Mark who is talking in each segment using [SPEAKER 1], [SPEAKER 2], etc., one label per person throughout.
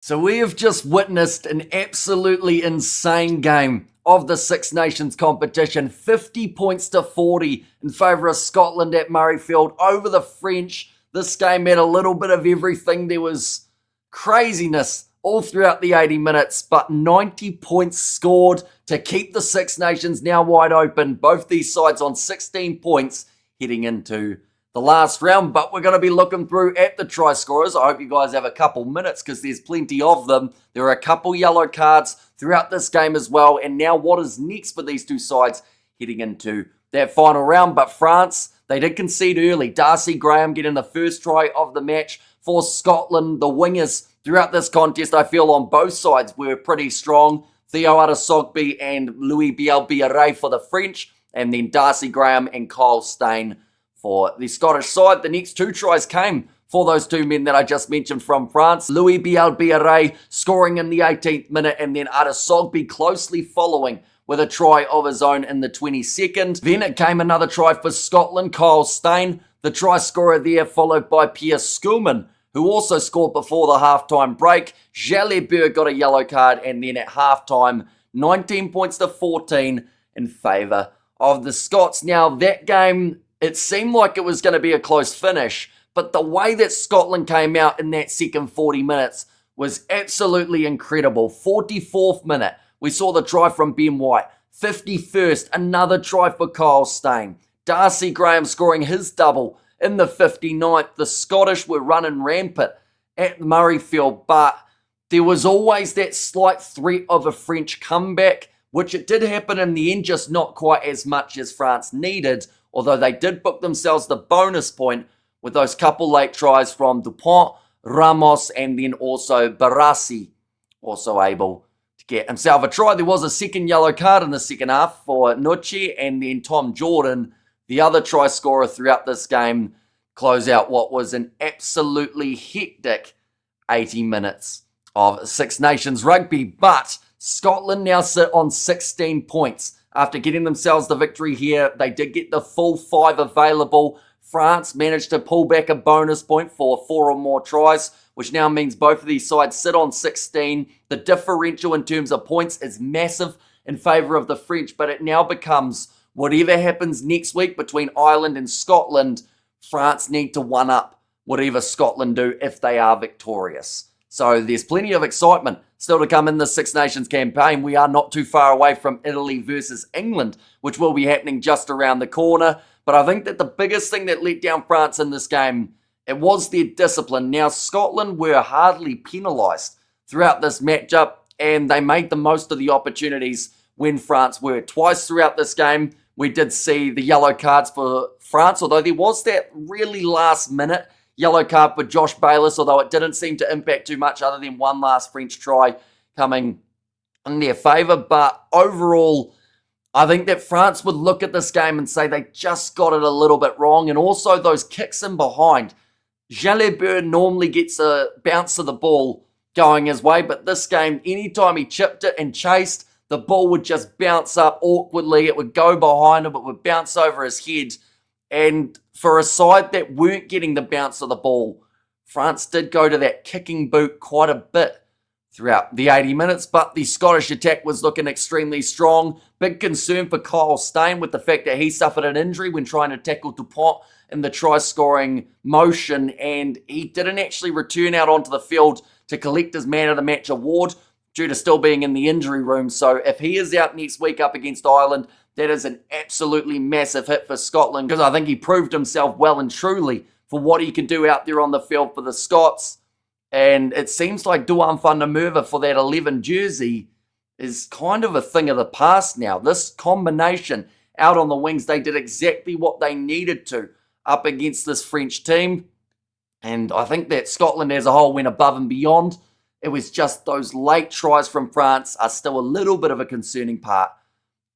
[SPEAKER 1] So we have just witnessed an absolutely insane game of the Six Nations competition. 50 points to 40 in favour of Scotland at Murrayfield over the French. This game had a little bit of everything. There was craziness all throughout the 80 minutes, but 90 points scored to keep the Six Nations now wide open. Both these sides on 16 points heading into the last round, but we're going to be looking through at the try scorers. I hope you guys have a couple minutes because there's plenty of them. There are a couple yellow cards throughout this game as well, and now what is next for these two sides heading into that final round? But France, they did concede early. Darcy Graham getting the first try of the match for Scotland. The wingers throughout this contest, I feel on both sides, were pretty strong. Theo Arasogby and Louis Bielbiaré for the French, and then Darcy Graham and Kyle Steyn for the Scottish side. The next two tries came for those two men that I just mentioned from France. Louis Bielbiaré scoring in the 18th minute, and then Arasogby closely following with a try of his own in the 22nd. Then it came another try for Scotland. Kyle Steyn, the try scorer there, followed by Pierre Schoeman, who also scored before the halftime break. Jalibert got a yellow card, and then at halftime, 19 points to 14 in favour of the Scots. Now, that game, it seemed like it was going to be a close finish, but the way that Scotland came out in that second 40 minutes was absolutely incredible. 44th minute, we saw the try from Ben White. 51st, another try for Kyle Steyn. Darcy Graham scoring his double in the 59th. The Scottish were running rampant at Murrayfield, but there was always that slight threat of a French comeback, which it did happen in the end, just not quite as much as France needed, although they did book themselves the bonus point with those couple late tries from Dupont, Ramos, and then also Barassi, also able to get himself a try. There was a second yellow card in the second half for Nucci, and then Tom Jordan, the other try scorer throughout this game, close out what was an absolutely hectic 80 minutes of Six Nations rugby. But Scotland now sit on 16 points. After getting themselves the victory here, they did get the full 5 available. France managed to pull back a bonus point for 4 or more tries, which now means both of these sides sit on 16. The differential in terms of points is massive in favour of the French, but it now becomes whatever happens next week between Ireland and Scotland, France need to one-up whatever Scotland do if they are victorious. So there's plenty of excitement still to come in the Six Nations campaign. We are not too far away from Italy versus England, which will be happening just around the corner. But I think that the biggest thing that let down France in this game, it was their discipline. Now, Scotland were hardly penalised throughout this matchup, and they made the most of the opportunities when France were. Twice throughout this game, we did see the yellow cards for France, although there was that really last minute yellow card for Josh Bayliss, although it didn't seem to impact too much other than one last French try coming in their favour. But overall, I think that France would look at this game and say they just got it a little bit wrong. And also those kicks in behind. Jalibert normally gets a bounce of the ball going his way, but this game, anytime he chipped it and chased, the ball would just bounce up awkwardly. It would go behind him. It would bounce over his head. And for a side that weren't getting the bounce of the ball, France did go to that kicking boot quite a bit throughout the 80 minutes, but the Scottish attack was looking extremely strong. Big concern for Kyle Steyn with the fact that he suffered an injury when trying to tackle Dupont in the try-scoring motion, and he didn't actually return out onto the field to collect his Man of the Match award due to still being in the injury room. So if he is out next week up against Ireland, that is an absolutely massive hit for Scotland, because I think he proved himself well and truly for what he can do out there on the field for the Scots. And it seems like Duan van der Merwe for that 11 jersey is kind of a thing of the past now. This combination out on the wings, they did exactly what they needed to up against this French team. And I think that Scotland as a whole went above and beyond. It was just those late tries from France are still a little bit of a concerning part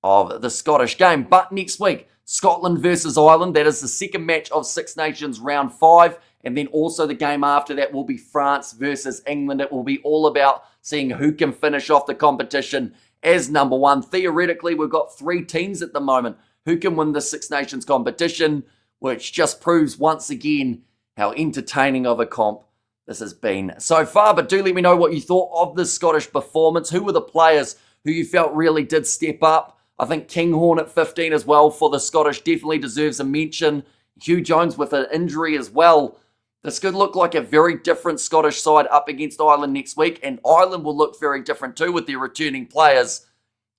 [SPEAKER 1] of the Scottish game. But next week, Scotland versus Ireland. That is the second match of Six Nations round 5. And then also the game after that will be France versus England. It will be all about seeing who can finish off the competition as number 1. Theoretically, we've got 3 teams at the moment who can win the Six Nations competition, which just proves once again how entertaining of a comp this has been so far. But do let me know what you thought of this Scottish performance. Who were the players who you felt really did step up? I think Kinghorn at 15 as well for the Scottish definitely deserves a mention. Hugh Jones with an injury as well. This could look like a very different Scottish side up against Ireland next week, and Ireland will look very different too with their returning players.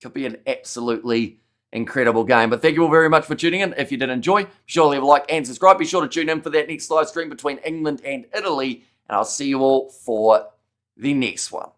[SPEAKER 1] Could be an absolutely incredible game. But thank you all very much for tuning in. If you did enjoy, be sure to leave a like and subscribe. Be sure to tune in for that next live stream between England and Italy, and I'll see you all for the next one.